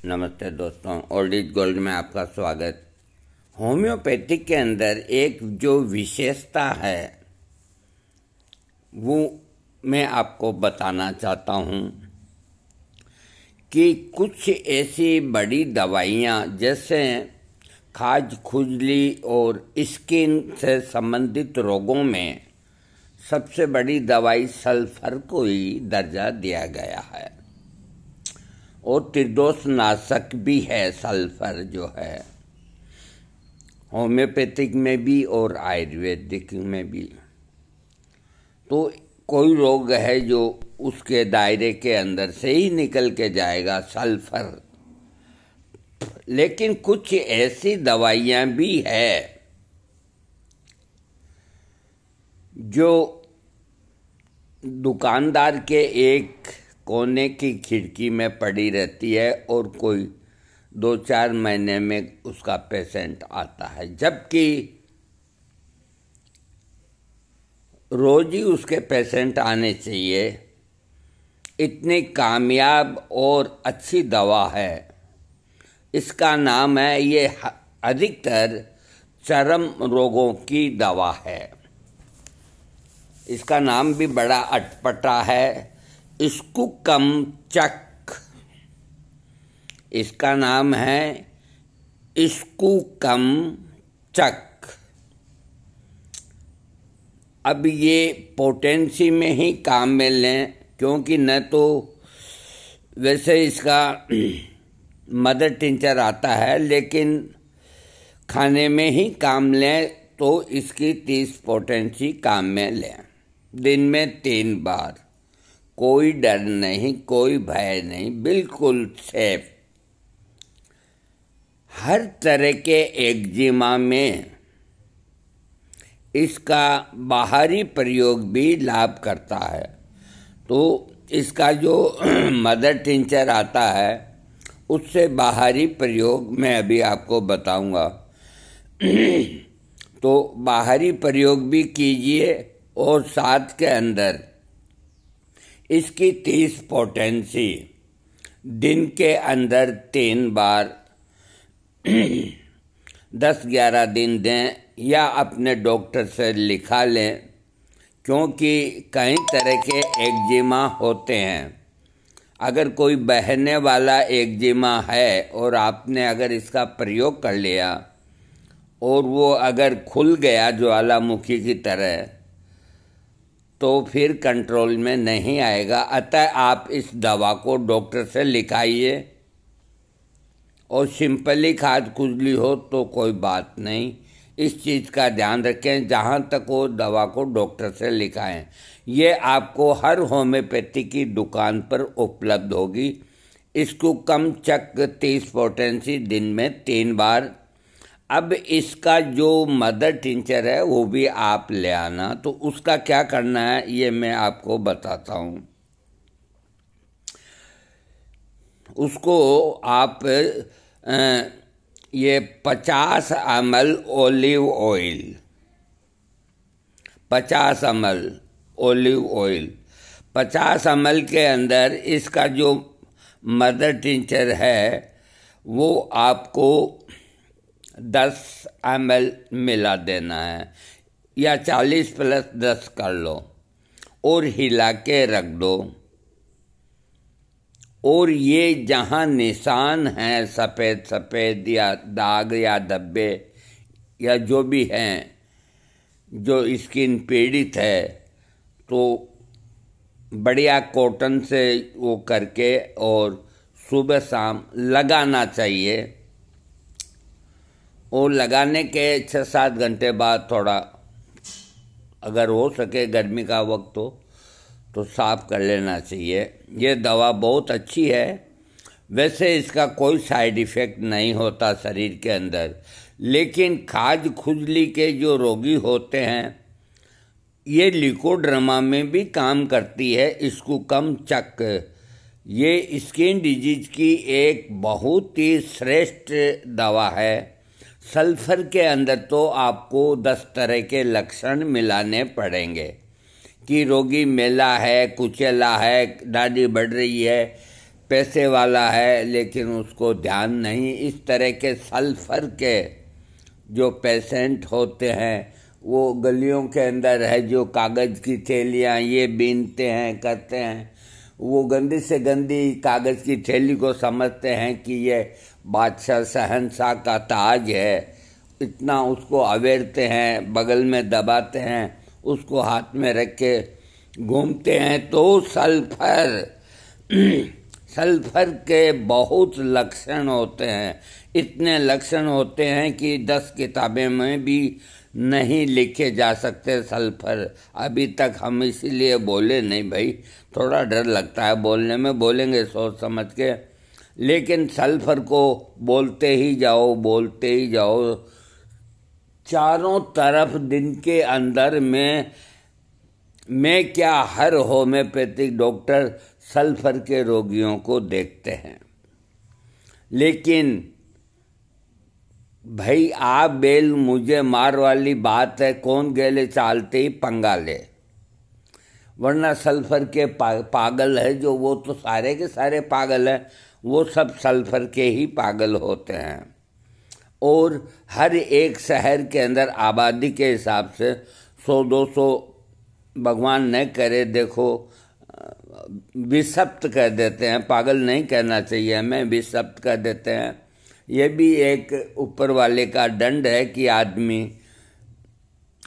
नमस्ते दोस्तों, old is gold में आपका स्वागत। होम्योपैथिक के अंदर एक जो विशेषता है वो मैं आपको बताना चाहता हूँ कि कुछ ऐसी बड़ी दवाइयाँ जैसे खाज खुजली और स्किन से संबंधित रोगों में सबसे बड़ी दवाई सल्फर को ही दर्जा दिया गया है और त्रिदोष नाशक भी है। सल्फर जो है होम्योपैथिक में भी और आयुर्वेदिक में भी। तो कोई रोग है जो उसके दायरे के अंदर से ही निकल के जाएगा सल्फर। लेकिन कुछ ऐसी दवाइयाँ भी है जो दुकानदार के एक कोने की खिड़की में पड़ी रहती है और कोई 2-4 महीने में उसका पेशेंट आता है, जबकि रोज ही उसके पेशेंट आने चाहिए। इतनी कामयाब और अच्छी दवा है। इसका नाम है, ये अधिकतर चर्म रोगों की दवा है। इसका नाम भी बड़ा अटपटा है, स्कूकम चक। इसका नाम है स्कूकम चक। अब ये पोटेंसी में ही काम में लें, क्योंकि न तो वैसे इसका मदर टिंचर आता है, लेकिन खाने में ही काम लें तो इसकी 30 पोटेंसी काम में लें। दिन में 3 बार। कोई डर नहीं, कोई भय नहीं, बिल्कुल सेफ। हर तरह के एक्जिमा में इसका बाहरी प्रयोग भी लाभ करता है। तो इसका जो मदर टिंचर आता है उससे बाहरी प्रयोग मैं अभी आपको बताऊंगा। तो बाहरी प्रयोग भी कीजिए और साथ के अंदर इसकी 30 पोटेंसी दिन के अंदर 3 बार 10-11 दिन दें या अपने डॉक्टर से लिखा लें, क्योंकि कई तरह के एक्जिमा होते हैं। अगर कोई बहने वाला एक्जिमा है और आपने अगर इसका प्रयोग कर लिया और वो अगर खुल गया ज्वालामुखी की तरह, तो फिर कंट्रोल में नहीं आएगा। अतः आप इस दवा को डॉक्टर से लिखाइए। और सिंपली खाज खुजली हो तो कोई बात नहीं, इस चीज़ का ध्यान रखें। जहाँ तक वो दवा को डॉक्टर से लिखाएं। ये आपको हर होम्योपैथी की दुकान पर उपलब्ध होगी। इसको कम चक 30 पोटेंसी दिन में 3 बार। अब इसका जो मदर टिंचर है वो भी आप ले आना। तो उसका क्या करना है ये मैं आपको बताता हूँ। उसको आप ये 50 ml olive oil, 50 ml olive oil, 50 ml के अंदर इसका जो मदर टिंचर है वो आपको 10 ml मिला देना है, या 40 + 10 कर लो और हिला के रख दो। और ये जहाँ निशान हैं सफ़ेद सफ़ेद या दाग या धब्बे या जो भी हैं, जो स्किन पीड़ित है, तो बढ़िया कॉटन से वो करके और सुबह शाम लगाना चाहिए। और लगाने के 6-7 घंटे बाद थोड़ा, अगर हो सके गर्मी का वक्त हो तो साफ कर लेना चाहिए। ये दवा बहुत अच्छी है। वैसे इसका कोई साइड इफ़ेक्ट नहीं होता शरीर के अंदर, लेकिन खाज खुजली के जो रोगी होते हैं ये लिकोड्रमा में भी काम करती है। इसको कम चक, ये स्किन डिजीज की एक बहुत ही श्रेष्ठ दवा है। सल्फर के अंदर तो आपको 10 तरह के लक्षण मिलाने पड़ेंगे कि रोगी मेला है, कुचेला है, दाढ़ी बढ़ रही है, पैसे वाला है लेकिन उसको ध्यान नहीं। इस तरह के सल्फर के जो पेशेंट होते हैं वो गलियों के अंदर है, जो कागज़ की थैलियाँ ये बीनते हैं करते हैं, वो गंदी से गंदी कागज़ की थैली को समझते हैं कि ये बादशाह शहंशाह का ताज है। इतना उसको अवेरते हैं, बगल में दबाते हैं, उसको हाथ में रख के घूमते हैं। तो सल्फर के बहुत लक्षण होते हैं, इतने लक्षण होते हैं कि 10 किताबें में भी नहीं लिखे जा सकते सल्फर। अभी तक हम इसीलिए बोले नहीं भाई, थोड़ा डर लगता है बोलने में, बोलेंगे सोच समझ के, लेकिन सल्फर को बोलते ही जाओ। चारों तरफ दिन के अंदर में मैं क्या हर होम्योपैथिक डॉक्टर सल्फर के रोगियों को देखते हैं। लेकिन भाई आप बेल मुझे मार वाली बात है, कौन गेले चालते ही पंगा ले, वरना सल्फर के पागल है जो, वो तो सारे के सारे पागल हैं, वो सब सल्फर के ही पागल होते हैं। और हर एक शहर के अंदर आबादी के हिसाब से 100-200 भगवान न करे, देखो विषप्त कर देते हैं, पागल नहीं कहना चाहिए हमें, विषप्त कर देते हैं। ये भी एक ऊपर वाले का दंड है कि आदमी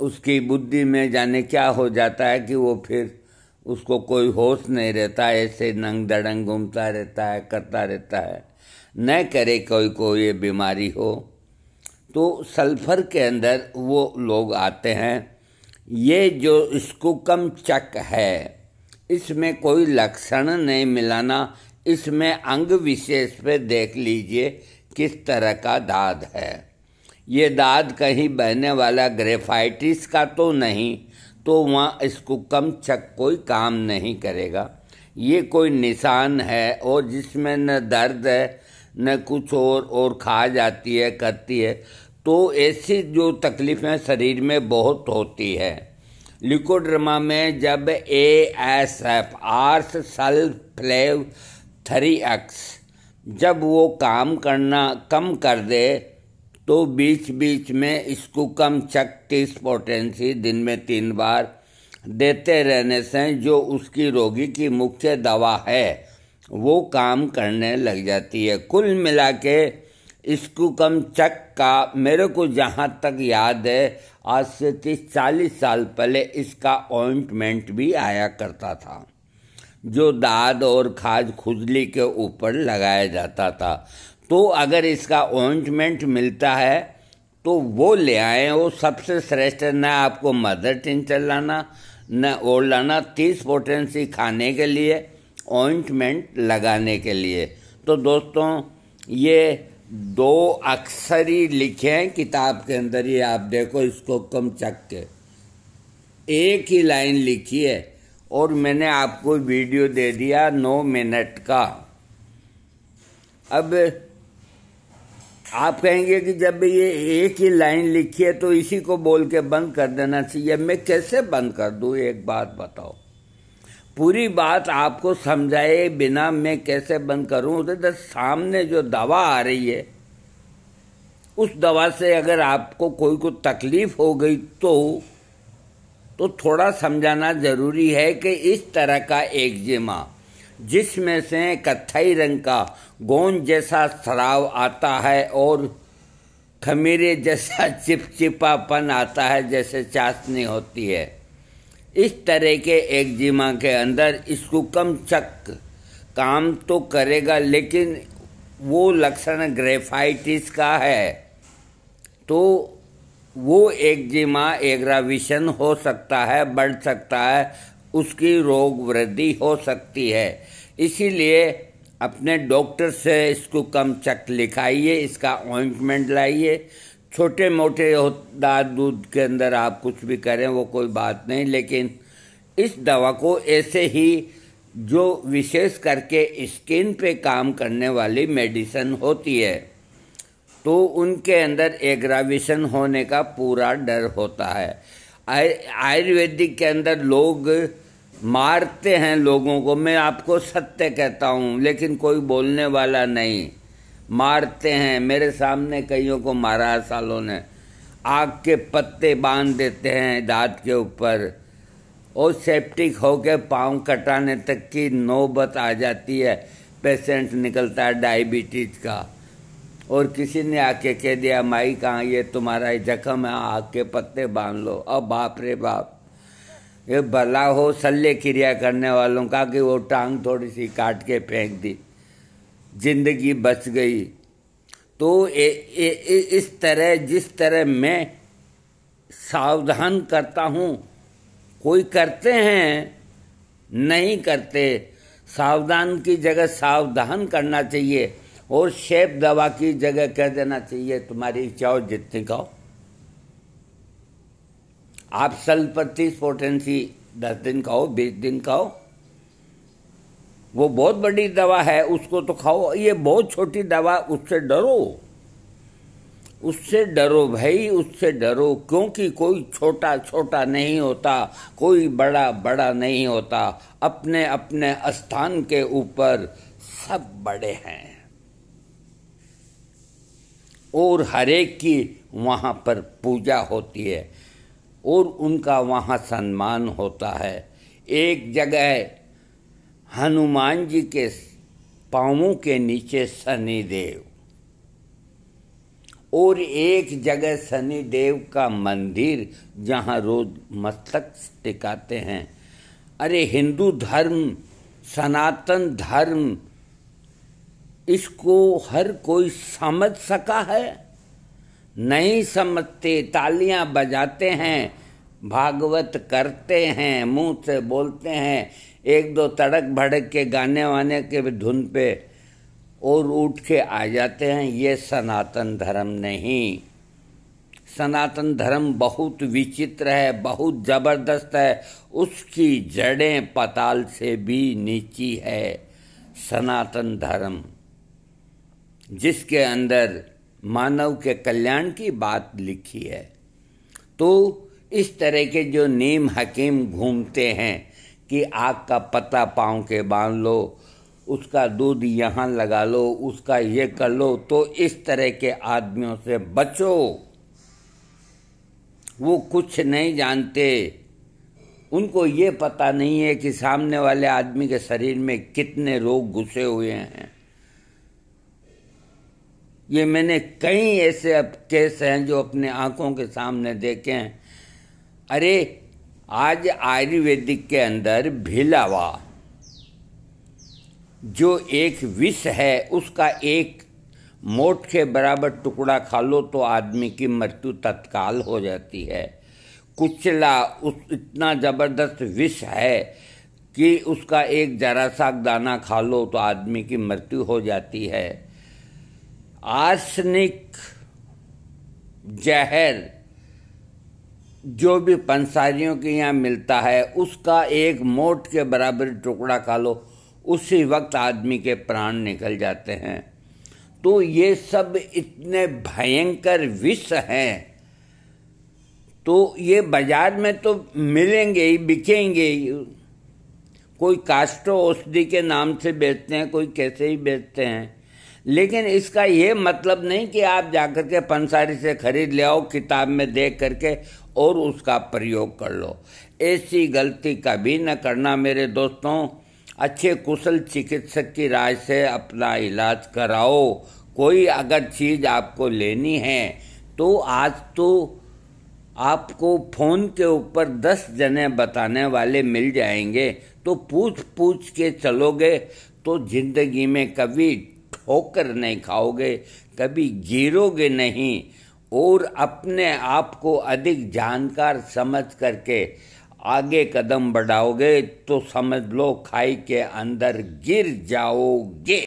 उसकी बुद्धि में जाने क्या हो जाता है कि वो फिर उसको कोई होश नहीं रहता, ऐसे नंग दड़ंग घूमता रहता है, करता रहता है, न करे कोई को ये बीमारी हो। तो सल्फर के अंदर वो लोग आते हैं। ये जो स्कूकम चक है, इसमें कोई लक्षण नहीं मिलाना, इसमें अंग विशेष पे देख लीजिए किस तरह का दाद है। ये दाद कहीं बहने वाला ग्रेफाइटिस का तो नहीं, तो वहाँ स्कूकम चक कोई काम नहीं करेगा। ये कोई निशान है और जिसमें न दर्द है न कुछ और खा जाती है करती है। तो ऐसी जो तकलीफ़ें शरीर में बहुत होती है। लिकोड्रमा में जब ASF आर्स सल्फलेव 3X जब वो काम करना कम कर दे, तो बीच बीच में स्कूकम चक 30 पोटेंसी दिन में 3 बार देते रहने से जो उसकी रोगी की मुख्य दवा है वो काम करने लग जाती है। कुल मिला के स्कूकम चक का मेरे को जहाँ तक याद है, आज से 30-40 साल पहले इसका ऑइंटमेंट भी आया करता था, जो दाद और खाज खुजली के ऊपर लगाया जाता था। तो अगर इसका ऑइंटमेंट मिलता है तो वो ले आएँ, वो सबसे श्रेष्ठ है। न आपको मदर टिंचर लाना न और लाना, 30 पोटेंसी खाने के लिए, ऑइंटमेंट लगाने के लिए। तो दोस्तों ये 2 अक्षर ही लिखे हैं किताब के अंदर, ये आप देखो इसको कम चक के एक ही लाइन लिखी है और मैंने आपको वीडियो दे दिया 9 मिनट का। अब आप कहेंगे कि जब ये एक ही लाइन लिखी है तो इसी को बोल के बंद कर देना चाहिए। मैं कैसे बंद कर दूं, एक बात बताओ। पूरी बात आपको समझाए बिना मैं कैसे बंद करूं? उधर सामने जो दवा आ रही है उस दवा से अगर आपको कोई को तकलीफ हो गई तो थोड़ा समझाना जरूरी है कि इस तरह का एक्जिमा जिसमें से कत्थई रंग का गोंद जैसा स्राव आता है और खमीरे जैसा चिपचिपापन आता है, जैसे चाशनी होती है, इस तरह के एक्जिमा के अंदर स्कूकम चक काम तो करेगा, लेकिन वो लक्षण ग्रेफाइटिस का है तो वो एक्जिमा एग्राविशन हो सकता है, बढ़ सकता है, उसकी रोग वृद्धि हो सकती है। इसीलिए अपने डॉक्टर से स्कूकम चक लिखाइए, इसका ऑइंटमेंट लाइए। छोटे मोटे दाद दूध के अंदर आप कुछ भी करें वो कोई बात नहीं, लेकिन इस दवा को ऐसे ही जो विशेष करके स्किन पे काम करने वाली मेडिसिन होती है तो उनके अंदर एग्रावेशन होने का पूरा डर होता है। आयुर्वेदिक के अंदर लोग मारते हैं लोगों को। मैं आपको सत्य कहता हूँ, लेकिन कोई बोलने वाला नहीं। मारते हैं, मेरे सामने कईयों को मारा है सालों ने। आग के पत्ते बांध देते हैं दांत के ऊपर, और सेप्टिक होके पाँव कटाने तक की नौबत आ जाती है। पेशेंट निकलता है डायबिटीज का, और किसी ने आके कह दिया माई कहाँ, ये तुम्हारा जख्म है, आग के पत्ते बांध लो। अब बाप रे बाप, ये भला हो शल्य क्रिया करने वालों का कि वो टांग थोड़ी सी काट के फेंक दी, जिंदगी बच गई। तो इस तरह, जिस तरह मैं सावधान करता हूँ, कोई करते हैं नहीं करते। सावधान की जगह सावधान करना चाहिए, और शेप दवा की जगह कह देना चाहिए तुम्हारी इच्छा जितनी खाओ। आप सल्फर पोटेंसी 10 दिन खाओ, 20 दिन खाओ, वो बहुत बड़ी दवा है, उसको तो खाओ। ये बहुत छोटी दवा, उससे डरो, उससे डरो भाई, उससे डरो। क्योंकि कोई छोटा छोटा नहीं होता, कोई बड़ा बड़ा नहीं होता। अपने अपने स्थान के ऊपर सब बड़े हैं, और हरेक की वहाँ पर पूजा होती है, और उनका वहाँ सम्मान होता है। एक जगह हनुमान जी के पाँवों के नीचे शनिदेव, और एक जगह शनिदेव का मंदिर जहाँ रोज मस्तक टिकाते हैं। अरे हिंदू धर्म, सनातन धर्म, इसको हर कोई समझ सका है? नहीं समझते। तालियां बजाते हैं, भागवत करते हैं, मुंह से बोलते हैं, एक दो तड़क भड़क के गाने वाने के धुन पे, और उठ के आ जाते हैं। ये सनातन धर्म नहीं। सनातन धर्म बहुत विचित्र है, बहुत जबरदस्त है। उसकी जड़ें पाताल से भी नीची है। सनातन धर्म जिसके अंदर मानव के कल्याण की बात लिखी है। तो इस तरह के जो नीम हकीम घूमते हैं कि आग का पत्ता पाँव के बांध लो, उसका दूध यहाँ लगा लो, उसका ये कर लो, तो इस तरह के आदमियों से बचो। वो कुछ नहीं जानते। उनको ये पता नहीं है कि सामने वाले आदमी के शरीर में कितने रोग घुसे हुए हैं। ये मैंने कई ऐसे अब केस हैं जो अपने आंखों के सामने देखे हैं। अरे आज आयुर्वेदिक के अंदर भिलावा जो एक विष है, उसका एक मोठ के बराबर टुकड़ा खा लो तो आदमी की मृत्यु तत्काल हो जाती है। कुचला उस इतना ज़बरदस्त विष है कि उसका एक जरा सा दाना खा लो तो आदमी की मृत्यु हो जाती है। आर्सेनिक जहर जो भी पंसारियों के यहाँ मिलता है, उसका एक मोठ के बराबर टुकड़ा खा लो, उसी वक्त आदमी के प्राण निकल जाते हैं। तो ये सब इतने भयंकर विष हैं, तो ये बाजार में तो मिलेंगे ही, बिकेंगे ही। कोई कास्टो औषधि के नाम से बेचते हैं, कोई कैसे ही बेचते हैं। लेकिन इसका ये मतलब नहीं कि आप जाकर के पंसारी से खरीद ले आओ, किताब में देख करके और उसका प्रयोग कर लो। ऐसी गलती कभी न करना मेरे दोस्तों। अच्छे कुशल चिकित्सक की राय से अपना इलाज कराओ। कोई अगर चीज़ आपको लेनी है तो आज तो आपको फ़ोन के ऊपर 10 जने बताने वाले मिल जाएंगे। तो पूछ पूछ के चलोगे तो जिंदगी में कभी ठोकर नहीं खाओगे, कभी गिरोगे नहीं, और अपने आप को अधिक जानकार समझ करके आगे कदम बढ़ाओगे तो समझ लो खाई के अंदर गिर जाओगे।